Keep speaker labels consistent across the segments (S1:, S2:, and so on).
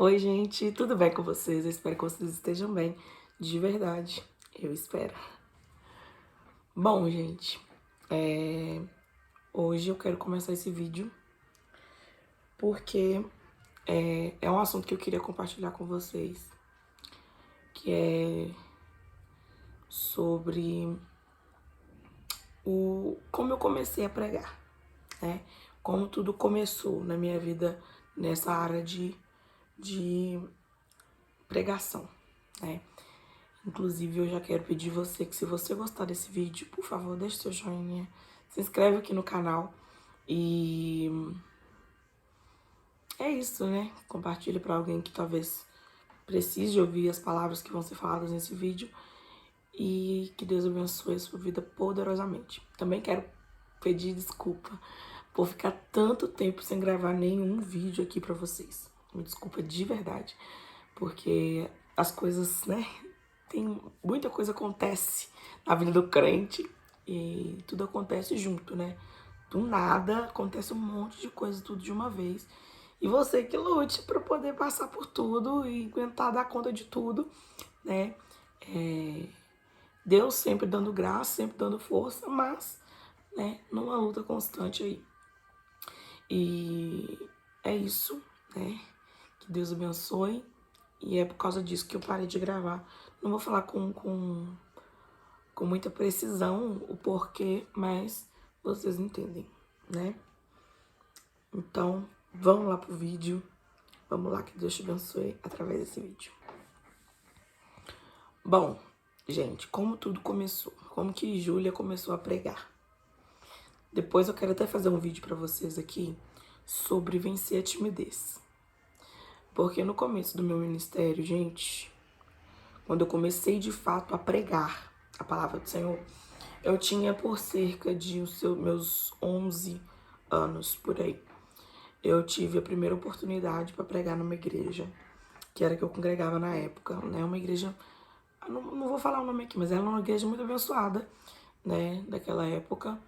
S1: Oi, gente, tudo bem com vocês? Eu espero que vocês estejam bem, de verdade, eu espero. Bom, gente, hoje eu quero começar esse vídeo porque é um assunto que eu queria compartilhar com vocês, que é sobre como eu comecei a pregar, né? Como tudo começou na minha vida nessa área de pregação, né? Inclusive, eu já quero pedir você que se você gostar desse vídeo, por favor, deixe seu joinha, se inscreve aqui no canal e é isso, né? Compartilhe para alguém que talvez precise ouvir as palavras que vão ser faladas nesse vídeo e que Deus abençoe a sua vida poderosamente. Também quero pedir desculpa por ficar tanto tempo sem gravar nenhum vídeo aqui para vocês. Me desculpa de verdade, porque as coisas, né? Tem muita coisa acontece na vida do crente e tudo acontece junto, né? Do nada acontece um monte de coisa tudo de uma vez. E você que lute para poder passar por tudo e aguentar dar conta de tudo, né? Deus sempre dando graça, sempre dando força, mas, né, numa luta constante aí. E é isso, né? Que Deus abençoe. E é por causa disso que eu parei de gravar. Não vou falar com muita precisão o porquê, mas vocês entendem, né? Então, vamos lá pro vídeo. Vamos lá, que Deus te abençoe através desse vídeo. Bom, gente, como tudo começou? Como que Júlia começou a pregar? Depois eu quero até fazer um vídeo pra vocês aqui sobre vencer a timidez. Porque no começo do meu ministério, gente, quando eu comecei de fato a pregar a palavra do Senhor, eu tinha por cerca de meus 11 anos, por aí. Eu tive a primeira oportunidade para pregar numa igreja, que era que eu congregava na época, né? Uma igreja, não vou falar o nome aqui, mas era uma igreja muito abençoada, né? Daquela época.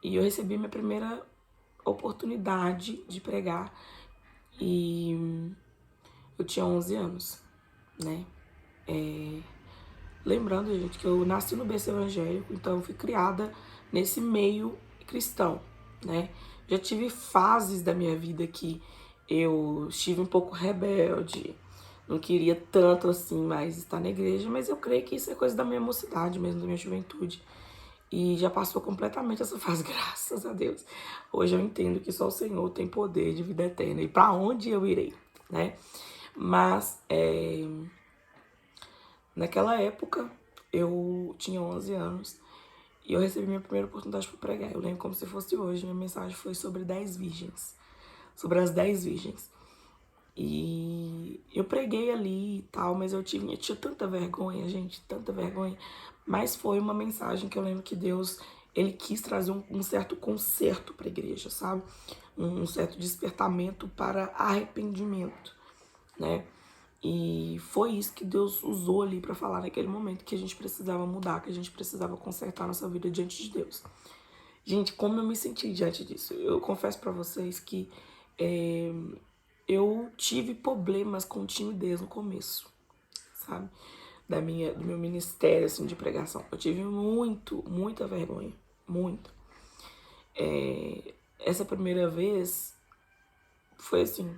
S1: E eu recebi minha primeira oportunidade de pregar e eu tinha 11 anos, né? Lembrando, gente, que eu nasci no berço evangélico, então eu fui criada nesse meio cristão, né? Já tive fases da minha vida que eu estive um pouco rebelde, não queria tanto assim mais estar na igreja, mas eu creio que isso é coisa da minha mocidade mesmo, da minha juventude. E já passou completamente essa fase, graças a Deus. Hoje eu entendo que só o Senhor tem poder de vida eterna e para onde eu irei, né? Mas naquela época, eu tinha 11 anos e eu recebi minha primeira oportunidade para pregar. Eu lembro como se fosse hoje, minha mensagem foi sobre 10 virgens, sobre as 10 virgens. E eu preguei ali e tal, mas eu tinha tanta vergonha, gente, tanta vergonha. Mas foi uma mensagem que eu lembro que Deus, ele quis trazer um certo conserto para a igreja, sabe? Um certo despertamento para arrependimento, né? E foi isso que Deus usou ali para falar naquele momento, que a gente precisava mudar, que a gente precisava consertar nossa vida diante de Deus. Gente, como eu me senti diante disso? Eu confesso para vocês que eu tive problemas com timidez no começo, sabe? Do meu ministério, assim, de pregação. Eu tive muita vergonha, muita. Essa primeira vez foi assim,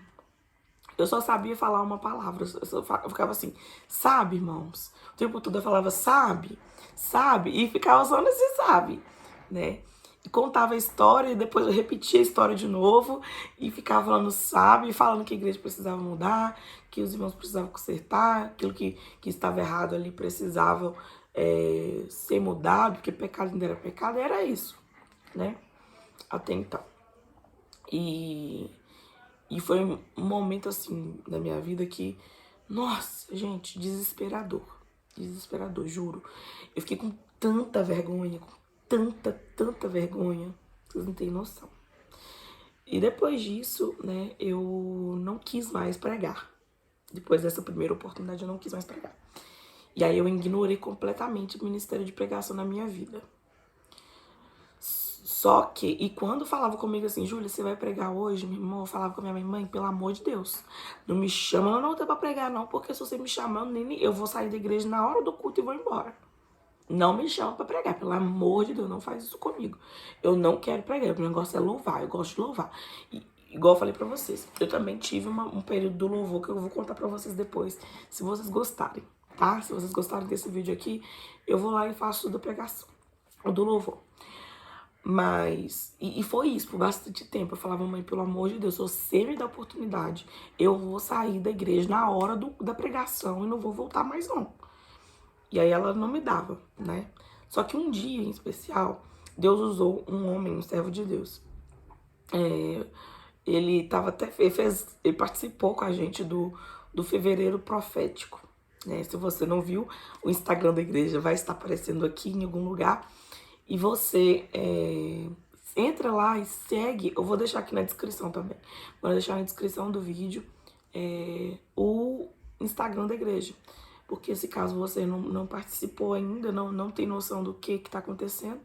S1: eu só sabia falar uma palavra, eu ficava assim, sabe, irmãos? O tempo todo eu falava, sabe, sabe, e ficava só nesse sabe, né? E contava a história, e depois eu repetia a história de novo, e ficava falando sabe, falando que a igreja precisava mudar, que os irmãos precisavam consertar, aquilo que estava errado ali precisava ser mudado, porque pecado ainda era pecado, era isso, né? Até então. E foi um momento, assim, da minha vida que, nossa, gente, desesperador. Desesperador, juro. Eu fiquei com tanta vergonha, com tanta vergonha. Vocês não têm noção. E depois disso, né, eu não quis mais pregar. Depois dessa primeira oportunidade, eu não quis mais pregar. E aí eu ignorei completamente o ministério de pregação na minha vida. Só que, e quando falava comigo assim, Júlia, você vai pregar hoje? Meu irmão, eu falava com a minha mãe, pelo amor de Deus, não me chama não pra pregar não, porque se você me chamar, eu vou sair da igreja na hora do culto e vou embora. Não me chama pra pregar, pelo amor de Deus, não faz isso comigo. Eu não quero pregar, o negócio é louvar, eu gosto de louvar. E, igual eu falei pra vocês, eu também tive um período do louvor que eu vou contar pra vocês depois, se vocês gostarem, tá? Se vocês gostarem desse vídeo aqui, eu vou lá e faço da pregação, do louvor. Mas, e foi isso por bastante tempo. Eu falava, mãe, pelo amor de Deus, se você me dá oportunidade, eu vou sair da igreja na hora da pregação e não vou voltar mais não. E aí ela não me dava, né? Só que um dia em especial, Deus usou um homem, um servo de Deus. Ele tava até, ele participou com a gente do Fevereiro Profético. Né? Se você não viu, o Instagram da igreja vai estar aparecendo aqui em algum lugar. E você entra lá e segue. Eu vou deixar aqui na descrição também. Vou deixar na descrição do vídeo o Instagram da igreja. Porque se caso você não participou ainda, não tem noção do que está acontecendo,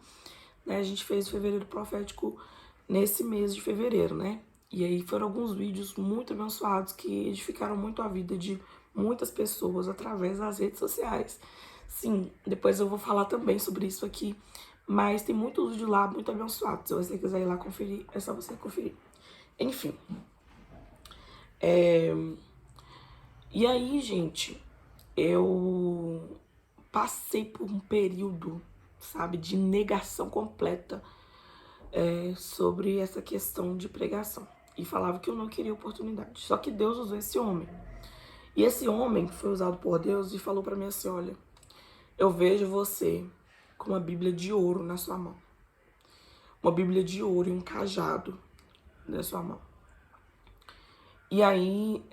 S1: né? A gente fez o Fevereiro Profético nesse mês de fevereiro, né? E aí foram alguns vídeos muito abençoados que edificaram muito a vida de muitas pessoas através das redes sociais. Sim, depois eu vou falar também sobre isso aqui, mas tem muitos vídeos lá muito abençoados. Se você quiser ir lá conferir, é só você conferir. Enfim. E aí, gente, eu passei por um período, sabe, de negação completa sobre essa questão de pregação. E falava que eu não queria oportunidade. Só que Deus usou esse homem. E esse homem foi usado por Deus e falou pra mim assim, olha, eu vejo você com uma Bíblia de ouro na sua mão. Uma Bíblia de ouro e um cajado na sua mão. E aí,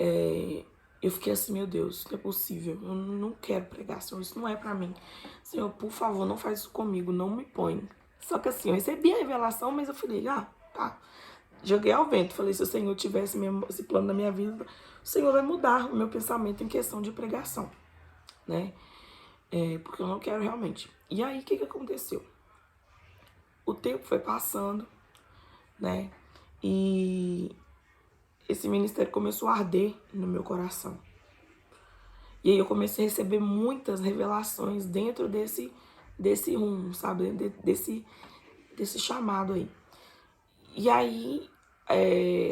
S1: eu fiquei assim, meu Deus, não é possível. Eu não quero pregar, Senhor, isso não é pra mim. Senhor, por favor, não faz isso comigo, não me põe. Só que assim, eu recebi a revelação, mas eu falei, tá. Joguei ao vento. Falei, se o Senhor tivesse mesmo esse plano na minha vida, o Senhor vai mudar o meu pensamento em questão de pregação, né? Porque eu não quero realmente. E aí, o que aconteceu? O tempo foi passando, né? E esse ministério começou a arder no meu coração. E aí eu comecei a receber muitas revelações dentro desse rumo, sabe? Desse chamado aí. E aí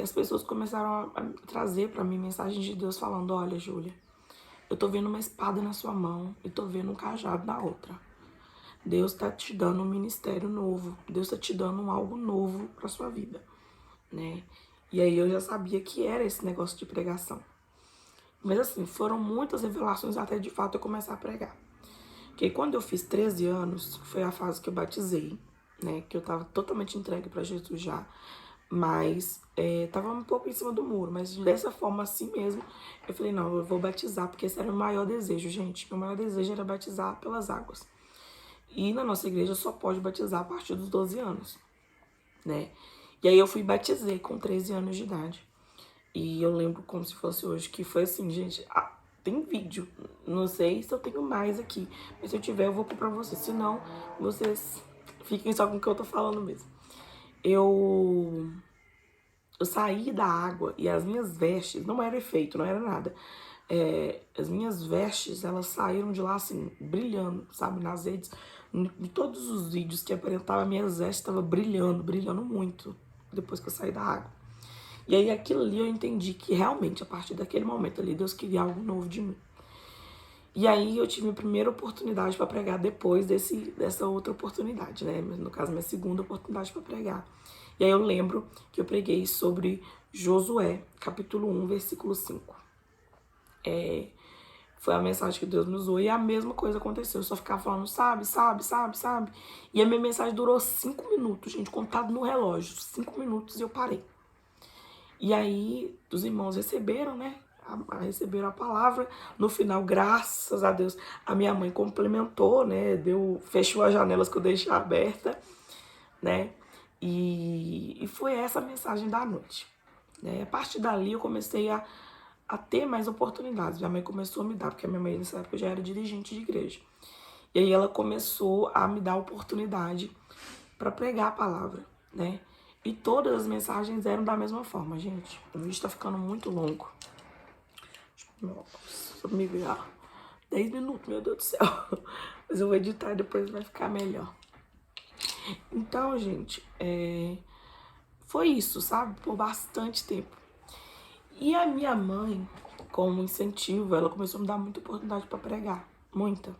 S1: as pessoas começaram a trazer pra mim mensagens de Deus falando, olha, Júlia, eu tô vendo uma espada na sua mão e tô vendo um cajado na outra. Deus tá te dando um ministério novo. Deus tá te dando algo novo pra sua vida, né? E aí eu já sabia que era esse negócio de pregação. Mas assim, foram muitas revelações até de fato eu começar a pregar. Porque quando eu fiz 13 anos, foi a fase que eu batizei, né? Que eu tava totalmente entregue pra Jesus já. Mas tava um pouco em cima do muro. Mas dessa forma assim mesmo, eu falei, não, eu vou batizar. Porque esse era o meu maior desejo, gente. Meu maior desejo era batizar pelas águas. E na nossa igreja só pode batizar a partir dos 12 anos, né? E aí eu fui batizei com 13 anos de idade. E eu lembro como se fosse hoje, que foi assim, gente, tem vídeo. Não sei se eu tenho mais aqui, mas se eu tiver eu vou pôr pra vocês. Se não, vocês fiquem só com o que eu tô falando mesmo. Eu saí da água e as minhas vestes, não era efeito, não era nada. As minhas vestes, elas saíram de lá assim, brilhando, sabe, nas redes. Em todos os vídeos que aparentava, minhas vestes estavam brilhando, brilhando muito, depois que eu saí da água. E aí aquilo ali eu entendi que realmente, a partir daquele momento ali, Deus queria algo novo de mim. E aí eu tive a primeira oportunidade para pregar depois dessa outra oportunidade, né? No caso, minha segunda oportunidade para pregar. E aí eu lembro que eu preguei sobre Josué, capítulo 1, versículo 5. Foi a mensagem que Deus me usou e a mesma coisa aconteceu. Eu só ficava falando, sabe. E a minha mensagem durou 5 minutos, gente, contado no relógio. 5 minutos e eu parei. E aí os irmãos receberam, né? Receberam a palavra. No final, graças a Deus, a minha mãe complementou, né? Fechou as janelas que eu deixei aberta, né? E foi essa a mensagem da noite. Né? A partir dali eu comecei a ter mais oportunidades. Minha mãe começou a me dar, porque a minha mãe nessa época já era dirigente de igreja. E aí ela começou a me dar oportunidade para pregar a palavra, né? E todas as mensagens eram da mesma forma, gente. O vídeo tá ficando muito longo. Nossa, me virar. 10 minutos, meu Deus do céu. Mas eu vou editar e depois vai ficar melhor. Então, gente, foi isso, sabe? Por bastante tempo. E a minha mãe, como incentivo, ela começou a me dar muita oportunidade para pregar. Muita.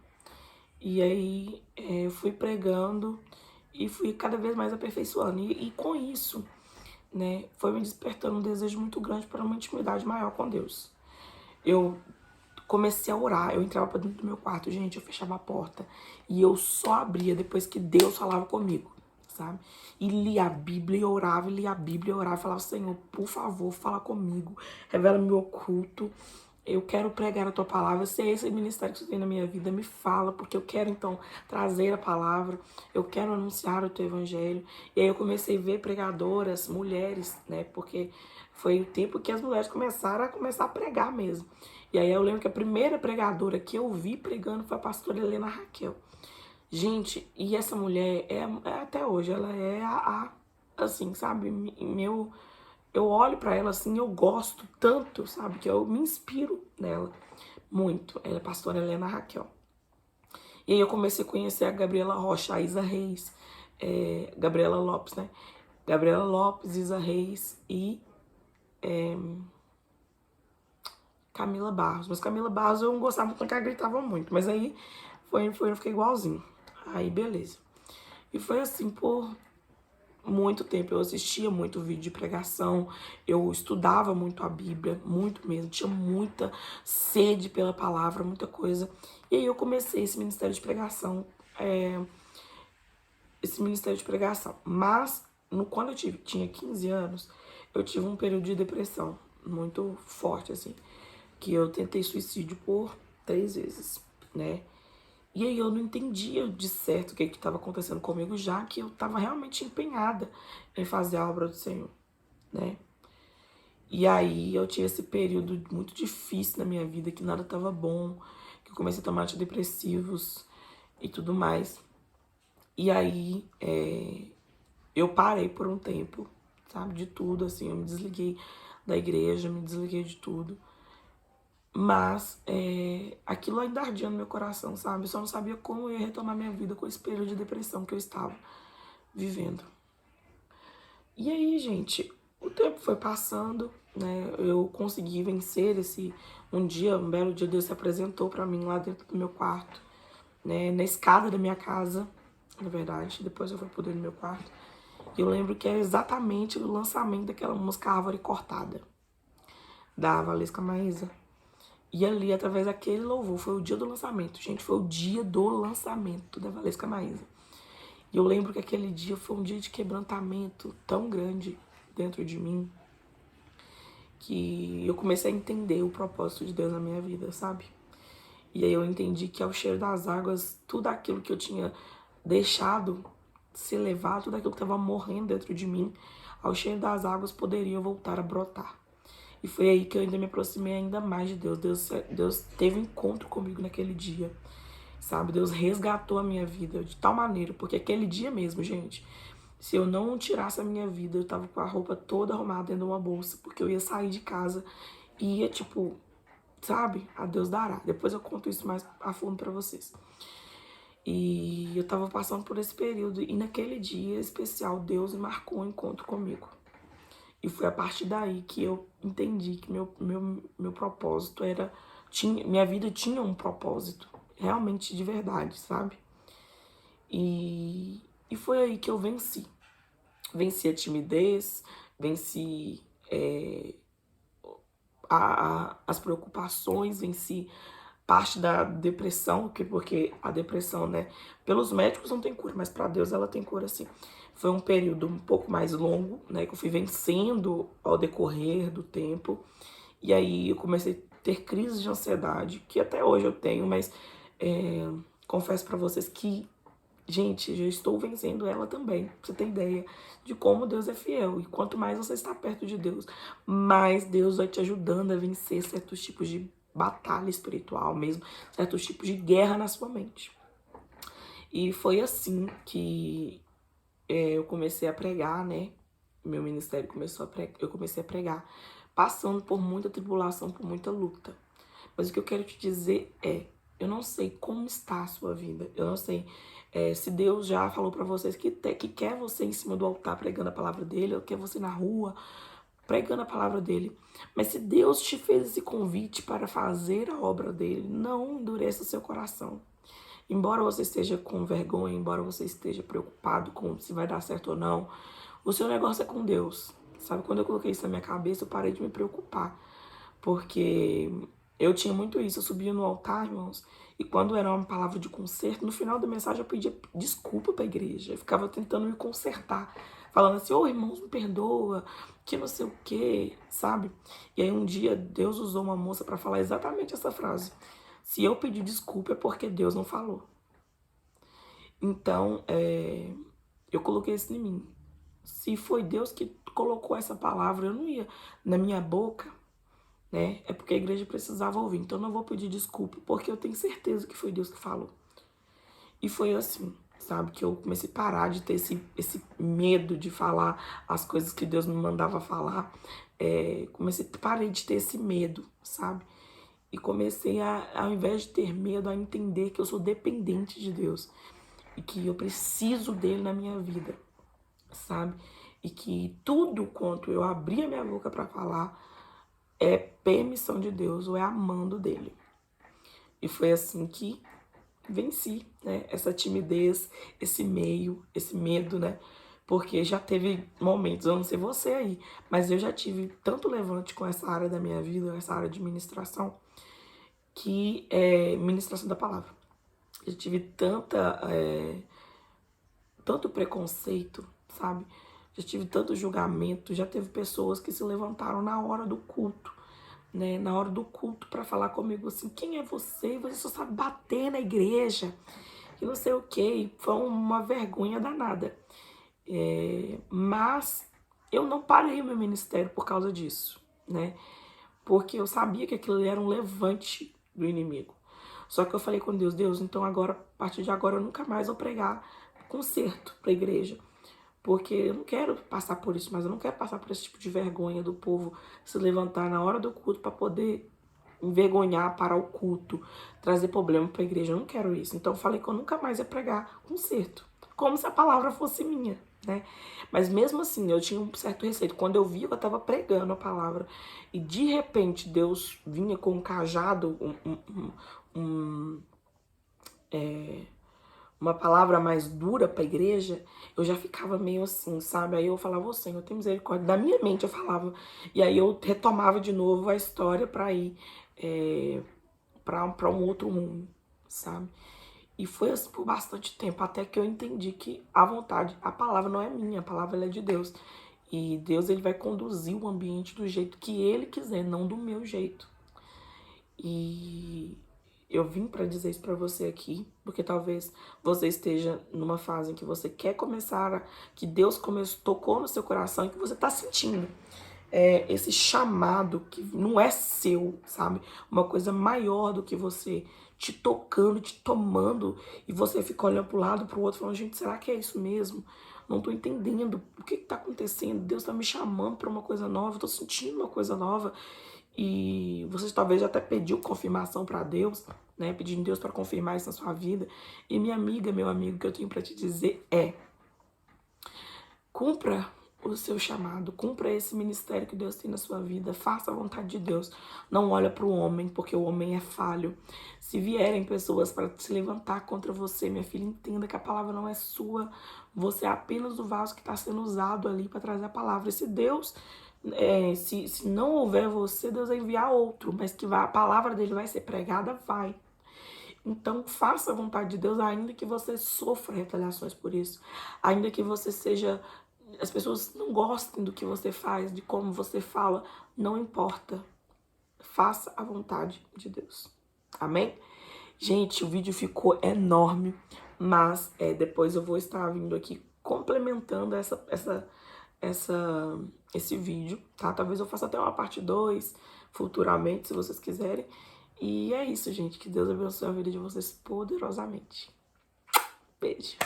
S1: E aí eu fui pregando e fui cada vez mais aperfeiçoando. E com isso, né, foi me despertando um desejo muito grande para uma intimidade maior com Deus. Eu comecei a orar, eu entrava pra dentro do meu quarto, gente, eu fechava a porta e eu só abria depois que Deus falava comigo, sabe? E lia a Bíblia e orava, e lia a Bíblia e orava, e falava, Senhor, por favor, fala comigo, revela-me o oculto, eu quero pregar a tua palavra, se é esse ministério que você tem na minha vida, me fala, porque eu quero então trazer a palavra, eu quero anunciar o teu evangelho. E aí eu comecei a ver pregadoras, mulheres, né, porque foi o tempo que as mulheres começaram a pregar mesmo. E aí eu lembro que a primeira pregadora que eu vi pregando foi a pastora Helena Raquel. Gente, e essa mulher até hoje, ela é assim, sabe, eu olho pra ela assim, eu gosto tanto, sabe, que eu me inspiro nela muito. Ela é a pastora Helena Raquel. E aí eu comecei a conhecer a Gabriela Rocha, a Isa Reis, Gabriela Lopes, né? Gabriela Lopes, Isa Reis e Camila Barros. Mas Camila Barros eu não gostava porque ela gritava muito. Mas aí eu fiquei igualzinho. Aí beleza. E foi assim por muito tempo. Eu assistia muito vídeo de pregação. Eu estudava muito a Bíblia. Muito mesmo. Tinha muita sede pela palavra, muita coisa. E aí eu comecei esse ministério de pregação. Mas quando eu tinha 15 anos, eu tive um período de depressão muito forte, assim. Que eu tentei suicídio por 3 vezes, né? E aí eu não entendia de certo o que estava acontecendo comigo, já que eu estava realmente empenhada em fazer a obra do Senhor, né? E aí eu tive esse período muito difícil na minha vida, que nada estava bom, que eu comecei a tomar antidepressivos e tudo mais. E aí eu parei por um tempo, sabe, de tudo, assim, eu me desliguei da igreja, me desliguei de tudo. Mas aquilo ainda ardia no meu coração, sabe? Eu só não sabia como eu ia retomar minha vida com esse período de depressão que eu estava vivendo. E aí, gente, o tempo foi passando, né? Eu consegui vencer um belo dia, Deus se apresentou pra mim lá dentro do meu quarto, né? Na escada da minha casa, na verdade. Depois eu fui poder no meu quarto. E eu lembro que era exatamente o lançamento daquela música Árvore Cortada, da Valesca Maísa. E ali, através daquele louvor, foi o dia do lançamento. Gente, foi o dia do lançamento da Valesca Maísa. E eu lembro que aquele dia foi um dia de quebrantamento tão grande dentro de mim, que eu comecei a entender o propósito de Deus na minha vida, sabe? E aí eu entendi que ao cheiro das águas, tudo aquilo que eu tinha deixado se levar, tudo aquilo que estava morrendo dentro de mim, ao cheiro das águas poderia voltar a brotar. E foi aí que eu ainda me aproximei ainda mais de Deus. Deus teve um encontro comigo naquele dia, sabe? Deus resgatou a minha vida de tal maneira, porque aquele dia mesmo, gente, se eu não tirasse a minha vida, eu tava com a roupa toda arrumada dentro de uma bolsa, porque eu ia sair de casa e ia, tipo, sabe? A Deus dará. Depois eu conto isso mais a fundo pra vocês. E eu tava passando por esse período, e naquele dia especial, Deus me marcou um encontro comigo. E foi a partir daí que eu entendi que meu propósito minha vida tinha um propósito, realmente de verdade, sabe? E foi aí que eu venci. Venci a timidez, venci as preocupações, venci parte da depressão, porque a depressão, né, pelos médicos não tem cura, mas para Deus ela tem cura sim. Foi um período um pouco mais longo, né, que eu fui vencendo ao decorrer do tempo. E aí eu comecei a ter crises de ansiedade, que até hoje eu tenho, mas confesso para vocês que, gente, já estou vencendo ela também. Pra você ter ideia de como Deus é fiel. E quanto mais você está perto de Deus, mais Deus vai te ajudando a vencer certos tipos de batalha espiritual mesmo, certos tipos de guerra na sua mente. E foi assim que eu comecei a pregar, né? Meu ministério começou a pregar, eu comecei a pregar, passando por muita tribulação, por muita luta. Mas o que eu quero te dizer é, eu não sei como está a sua vida, eu não sei se Deus já falou para vocês que quer você em cima do altar pregando a palavra dele, ou quer você na rua pregando a palavra dele. Mas se Deus te fez esse convite para fazer a obra dele, não endureça o seu coração. Embora você esteja com vergonha, embora você esteja preocupado com se vai dar certo ou não, o seu negócio é com Deus. Sabe, quando eu coloquei isso na minha cabeça, eu parei de me preocupar. Porque eu tinha muito isso, eu subia no altar, irmãos, e quando era uma palavra de conserto, no final da mensagem eu pedia desculpa para a igreja. Eu ficava tentando me consertar, falando assim, ô irmãos, me perdoa, que não sei o quê, sabe? E aí um dia Deus usou uma moça para falar exatamente essa frase. Se eu pedir desculpa é porque Deus não falou. Então, eu coloquei isso em mim. Se foi Deus que colocou essa palavra, eu não ia na minha boca, né? É porque a igreja precisava ouvir. Então, eu não vou pedir desculpa, porque eu tenho certeza que foi Deus que falou. E foi assim, sabe? Que eu comecei a parar de ter esse medo de falar as coisas que Deus me mandava falar. Parei de ter esse medo, sabe? E comecei ao invés de ter medo, a entender que eu sou dependente de Deus. E que eu preciso dele na minha vida, sabe? E que tudo quanto eu abri a minha boca para falar é permissão de Deus ou é amando dele. E foi assim que venci, né? Essa timidez, esse medo, né? Porque já teve momentos, eu não sei você aí, mas eu já tive tanto levante com essa área da minha vida, essa área de ministração, que é ministração da palavra. Eu tive tanto preconceito, sabe? Já tive tanto julgamento, já teve pessoas que se levantaram na hora do culto, né? Na hora do culto para falar comigo assim, quem é você? Você só sabe bater na igreja, e não sei o quê. Foi uma vergonha danada. Mas eu não parei o meu ministério por causa disso, né? Porque eu sabia que aquilo era um levante do inimigo. Só que eu falei com Deus, Deus, então agora, a partir de agora, eu nunca mais vou pregar concerto para a igreja. Porque eu não quero passar por isso, mas eu não quero passar por esse tipo de vergonha do povo se levantar na hora do culto para poder envergonhar, parar o culto, trazer problema para a igreja. Eu não quero isso. Então eu falei que eu nunca mais ia pregar concerto, como se a palavra fosse minha, né? Mas mesmo assim, eu tinha um certo receio. Quando eu vi, eu estava pregando a palavra e de repente Deus vinha com um cajado, uma palavra mais dura para a igreja, eu já ficava meio assim, sabe? Aí eu falava, ô Senhor, tem misericórdia. Da minha mente eu falava. E aí eu retomava de novo a história para ir para um outro mundo, sabe? E foi assim por bastante tempo, até que eu entendi que a palavra não é minha, a palavra é de Deus. E Deus, ele vai conduzir o ambiente do jeito que ele quiser, não do meu jeito. E eu vim para dizer isso para você aqui, porque talvez você esteja numa fase em que você quer começar, que Deus tocou no seu coração e que você está sentindo esse chamado que não é seu, sabe? Uma coisa maior do que você, te tocando, te tomando, e você fica olhando para o lado, para o outro, falando, gente, será que é isso mesmo? Não tô entendendo o que tá acontecendo. Deus tá me chamando para uma coisa nova, eu tô sentindo uma coisa nova. E você talvez até pediu confirmação para Deus, né? Pedindo Deus para confirmar isso na sua vida. E minha amiga, meu amigo, o que eu tenho para te dizer é: cumpra o seu chamado, cumpra esse ministério que Deus tem na sua vida, faça a vontade de Deus. Não olha para o homem, porque o homem é falho. Se vierem pessoas para se levantar contra você, minha filha, entenda que a palavra não é sua. Você é apenas o vaso que está sendo usado ali para trazer a palavra. E se Deus, se não houver você, Deus vai enviar outro, mas que a palavra dele vai ser pregada, vai. Então, faça a vontade de Deus, ainda que você sofra retaliações por isso, ainda que você seja, as pessoas não gostem do que você faz, de como você fala, não importa. Faça a vontade de Deus. Amém? Gente, o vídeo ficou enorme, mas depois eu vou estar vindo aqui complementando esse vídeo, tá? Talvez eu faça até uma parte 2 futuramente, se vocês quiserem. E é isso, gente. Que Deus abençoe a vida de vocês poderosamente. Beijo.